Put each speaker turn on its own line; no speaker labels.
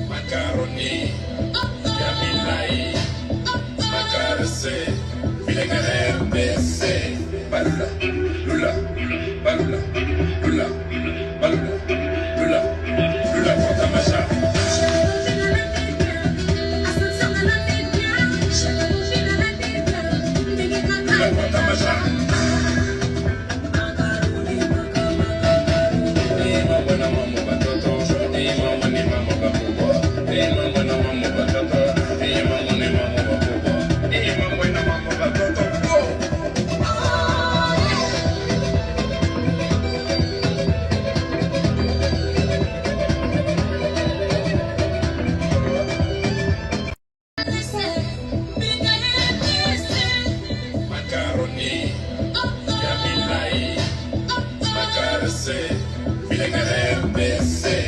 Macaroni, Yamilai, Macarese, Vinegar RBC, Balula, Lula, Balula, Lula, Balula, Lula, Lula, Fantamacha. Lula, Fantamacha. Macaroni, Yamilai, Macarese, Vinegar RBC.